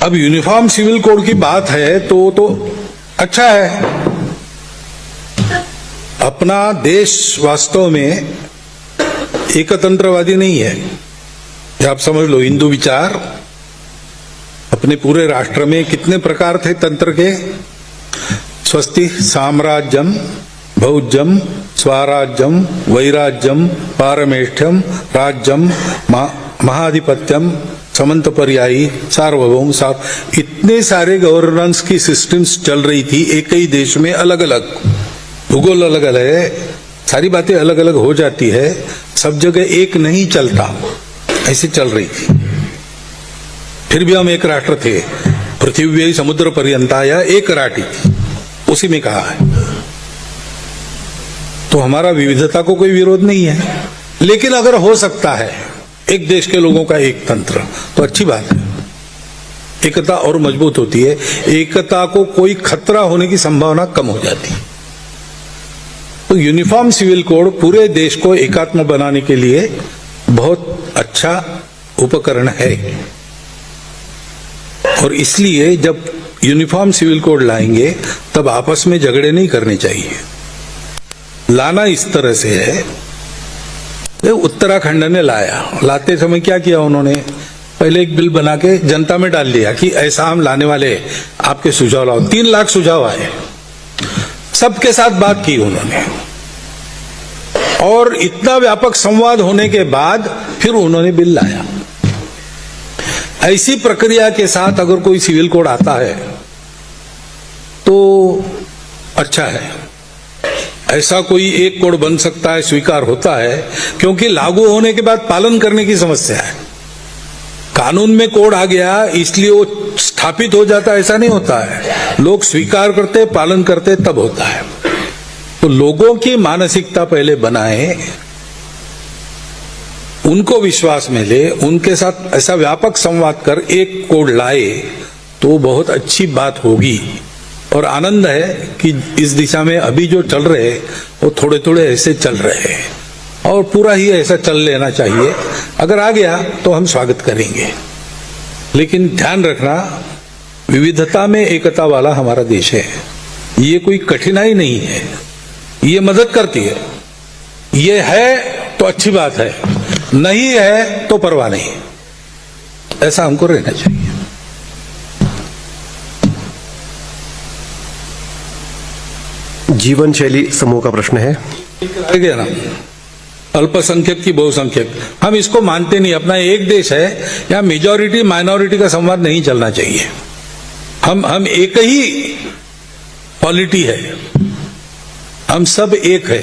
अब uniform civil code की बात है तो अच्छा है। अपना देश वास्तव में एकतंत्रवादी नहीं है, आप समझ लो। हिंदू विचार अपने पूरे राष्ट्र में कितने प्रकार थे तंत्र के? स्वस्ति साम्राज्यम भौज्यम स्वराज्यम वैराज्यम पारमेष्ठ्यम राज्यम महाधिपत्यम समंत पर्यायी सार्वभौम इतने सारे गवर्नेंस की सिस्टम्स चल रही थी एक ही देश में। अलग अलग भूगोल अलग अलग है, सारी बातें अलग अलग हो जाती है, सब जगह एक नहीं चलता, ऐसे चल रही थी। फिर भी हम एक राष्ट्र थे, पृथ्वी समुद्र पर्यंता एक राटी थी, उसी में कहा है। तो हमारा विविधता को कोई विरोध नहीं है, लेकिन अगर हो सकता है एक देश के लोगों का एक तंत्र तो अच्छी बात है, एकता और मजबूत होती है। एकता को कोई खतरा होने की संभावना कम हो जाती है। तो यूनिफॉर्म सिविल कोड पूरे देश को एकात्म बनाने के लिए बहुत अच्छा उपकरण है, और इसलिए जब यूनिफॉर्म सिविल कोड लाएंगे तब आपस में झगड़े नहीं करने चाहिए। लाना इस तरह से है, उत्तराखंड ने लाते समय क्या किया उन्होंने? पहले एक बिल बना के जनता में डाल दिया कि ऐसा हम लाने वाले, आपके सुझाव लाओ। 3 लाख सुझाव आए, सबके साथ बात की उन्होंने, और इतना व्यापक संवाद होने के बाद फिर उन्होंने बिल लाया। ऐसी प्रक्रिया के साथ अगर कोई सिविल कोड आता है तो अच्छा है। ऐसा कोई एक कोड बन सकता है, स्वीकार होता है, क्योंकि लागू होने के बाद पालन करने की समस्या है। कानून में कोड आ गया इसलिए वो स्थापित हो जाता है, ऐसा नहीं होता है। लोग स्वीकार करते, पालन करते, तब होता है। तो लोगों की मानसिकता पहले बनाए, उनको विश्वास में ले, उनके साथ ऐसा व्यापक संवाद कर एक कोड लाए तो बहुत अच्छी बात होगी। और आनंद है कि इस दिशा में अभी जो चल रहे वो थोड़े थोड़े ऐसे चल रहे हैं, और पूरा ही ऐसा चल लेना चाहिए। अगर आ गया तो हम स्वागत करेंगे, लेकिन ध्यान रखना विविधता में एकता वाला हमारा देश है। ये कोई कठिनाई नहीं है, ये मदद करती है। ये है तो अच्छी बात है, नहीं है तो परवाह नहीं, ऐसा हमको रहना चाहिए। जीवन शैली समूह का प्रश्न है। रह गया ना, अल्पसंख्यक की बहुसंख्यक, हम इसको मानते नहीं। अपना एक देश है, यहाँ मेजॉरिटी माइनॉरिटी का संवाद नहीं चलना चाहिए। हम एक ही पॉलिटी है, हम सब एक है,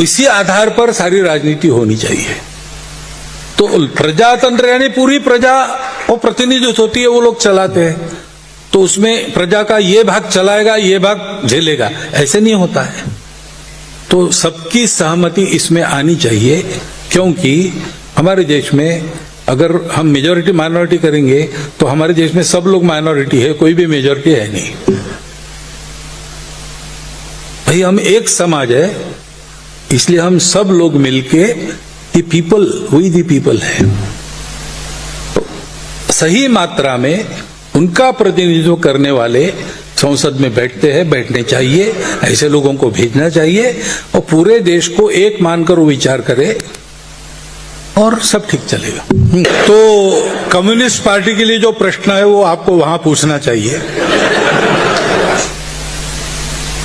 इसी आधार पर सारी राजनीति होनी चाहिए। तो प्रजातंत्र यानी पूरी प्रजा वो प्रतिनिधित्व होती है, वो लोग चलाते हैं, तो उसमें प्रजा का ये भाग चलाएगा, ये भाग झेलेगा, ऐसे नहीं होता है। तो सबकी सहमति इसमें आनी चाहिए, क्योंकि हमारे देश में अगर हम मेजॉरिटी माइनॉरिटी करेंगे तो हमारे देश में सब लोग माइनॉरिटी है, कोई भी मेजॉरिटी है नहीं। भाई हम एक समाज है, इसलिए हम सब लोग मिलके the people, we the people है। तो सही मात्रा में उनका प्रतिनिधित्व करने वाले संसद में बैठते हैं, बैठने चाहिए, ऐसे लोगों को भेजना चाहिए, और पूरे देश को एक मानकर वो विचार करे और सब ठीक चलेगा। तो कम्युनिस्ट पार्टी के लिए जो प्रश्न है वो आपको वहां पूछना चाहिए।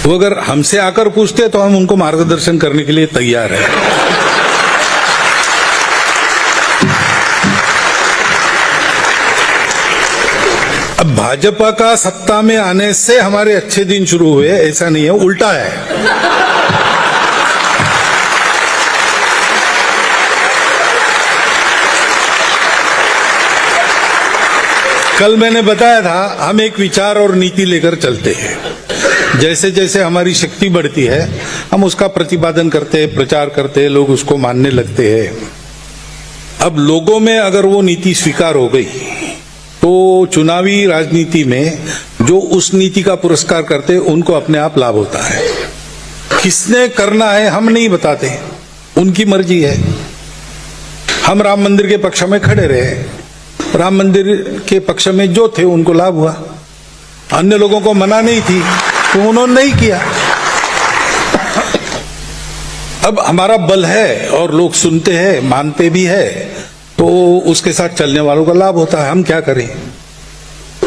वो अगर हमसे आकर पूछते तो हम उनको मार्गदर्शन करने के लिए तैयार है। अब भाजपा का सत्ता में आने से हमारे अच्छे दिन शुरू हुए, ऐसा नहीं है, उल्टा है। कल मैंने बताया था, हम एक विचार और नीति लेकर चलते हैं। जैसे जैसे हमारी शक्ति बढ़ती है हम उसका प्रतिपादन करते हैं, प्रचार करते हैं, लोग उसको मानने लगते हैं। अब लोगों में अगर वो नीति स्वीकार हो गई तो चुनावी राजनीति में जो उस नीति का पुरस्कार करते उनको अपने आप लाभ होता है। किसने करना है हम नहीं बताते, उनकी मर्जी है। हम राम मंदिर के पक्ष में खड़े रहे, राम मंदिर के पक्ष में जो थे उनको लाभ हुआ, अन्य लोगों को मना नहीं थी तो उन्होंने नहीं किया। अब हमारा बल है और लोग सुनते हैं, मानते भी है, तो उसके साथ चलने वालों का लाभ होता है। हम क्या करें?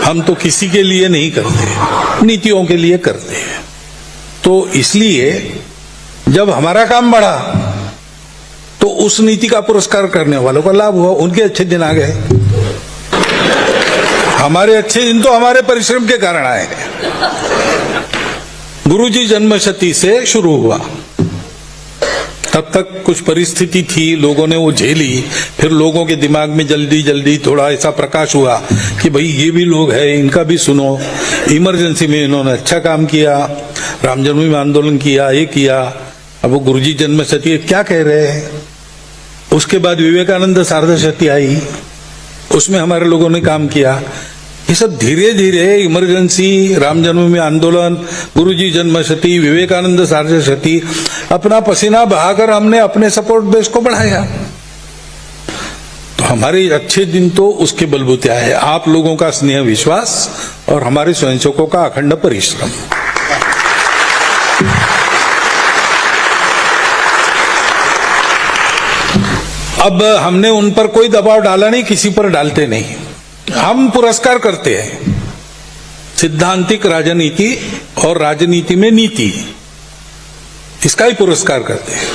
हम तो किसी के लिए नहीं करते, नीतियों के लिए करते हैं। तो इसलिए जब हमारा काम बढ़ा तो उस नीति का पुरस्कार करने वालों का लाभ हुआ, उनके अच्छे दिन आ गए। हमारे अच्छे दिन तो हमारे परिश्रम के कारण आए। गुरुजी जन्मशती से शुरू हुआ, तब तक कुछ परिस्थिति थी, लोगों ने वो झेली, फिर लोगों के दिमाग में जल्दी जल्दी थोड़ा ऐसा प्रकाश हुआ कि भाई ये भी लोग हैं, इनका भी सुनो। इमरजेंसी में इन्होंने अच्छा काम किया, राम जन्मभूमि आंदोलन किया, ये किया। अब वो गुरुजी जन्मशती क्या कह रहे हैं? उसके बाद विवेकानंद सार्धशती आई, उसमें हमारे लोगों ने काम किया। ये सब धीरे धीरे इमरजेंसी, राम जन्मभूमि आंदोलन, गुरुजी जन्मशती, विवेकानंद सार्धशती, अपना पसीना बहाकर हमने अपने सपोर्ट बेस को बढ़ाया। तो हमारे अच्छे दिन तो उसके बलबूते आए, आप लोगों का स्नेह, विश्वास और हमारे स्वयंसेवकों का अखंड परिश्रम। अब हमने उन पर कोई दबाव डाला नहीं, किसी पर डालते नहीं, हम पुरस्कार करते हैं। सिद्धांतिक राजनीति और राजनीति में नीति, इसका ही पुरस्कार करते हैं।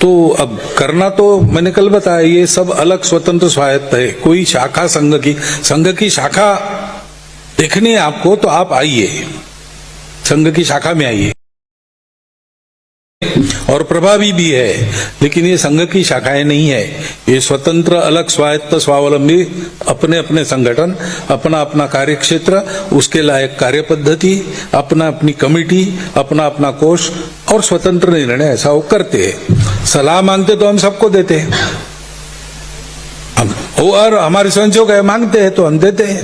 तो अब करना तो मैंने कल बताया, ये सब अलग स्वतंत्र स्वायत्त है। कोई शाखा संघ की शाखा देखनी है आपको तो आप आइए, संघ की शाखा में आइए, और प्रभावी भी है, लेकिन ये संघ की शाखाएं नहीं है। ये स्वतंत्र, अलग, स्वायत्त, स्वावलंबी, अपने अपने संगठन, अपना अपना कार्यक्षेत्र, उसके लायक कार्य पद्धति, अपना अपनी कमेटी, अपना अपना कोष और स्वतंत्र निर्णय ऐसा वो करते हैं। सलाह मांगते तो हम सबको देते हैं, हम और हमारे स्वयंसेवक मांगते हैं तो हम देते हैं।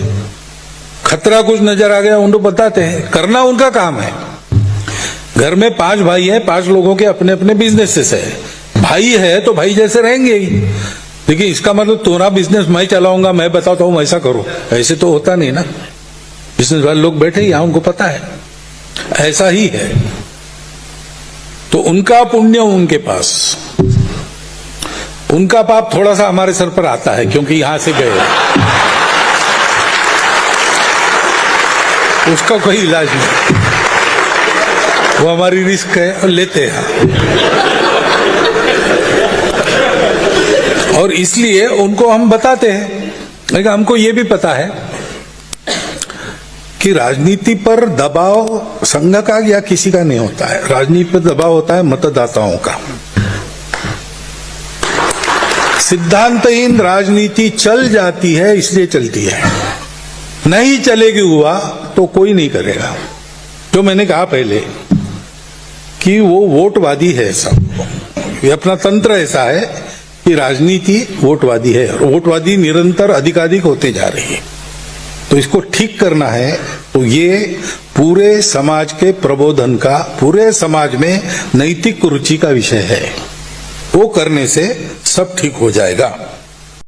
खतरा कुछ नजर आ गया उनको बताते हैं, करना उनका काम है। घर में 5 भाई हैं, 5 लोगों के अपने अपने बिजनेसेस है। भाई है तो भाई जैसे रहेंगे ही, लेकिन इसका मतलब तुम्हारा बिजनेस मैं चलाऊंगा, मैं बताता हूं ऐसा करो, ऐसे तो होता नहीं ना। बिजनेस वाले लोग बैठे यहां, उनको पता है ऐसा ही है। तो उनका पुण्य उनके पास, उनका पाप थोड़ा सा हमारे सर पर आता है, क्योंकि यहां से गए, उसका कोई इलाज नहीं, वो हमारी रिस्क है और लेते हैं। और इसलिए उनको हम बताते हैं, लेकिन हमको ये भी पता है कि राजनीति पर दबाव संघ का या किसी का नहीं होता है, राजनीति पर दबाव होता है मतदाताओं का। सिद्धांतहीन राजनीति चल जाती है, इसलिए चलती है, नहीं चलेगी हुआ तो कोई नहीं करेगा। जो मैंने कहा पहले कि वो वोटवादी है, सब ये अपना तंत्र ऐसा है कि राजनीति वोटवादी है, और वोटवादी निरंतर अधिकाधिक होते जा रही है। तो इसको ठीक करना है तो ये पूरे समाज के प्रबोधन का, पूरे समाज में नैतिक रुचि का विषय है। वो करने से सब ठीक हो जाएगा।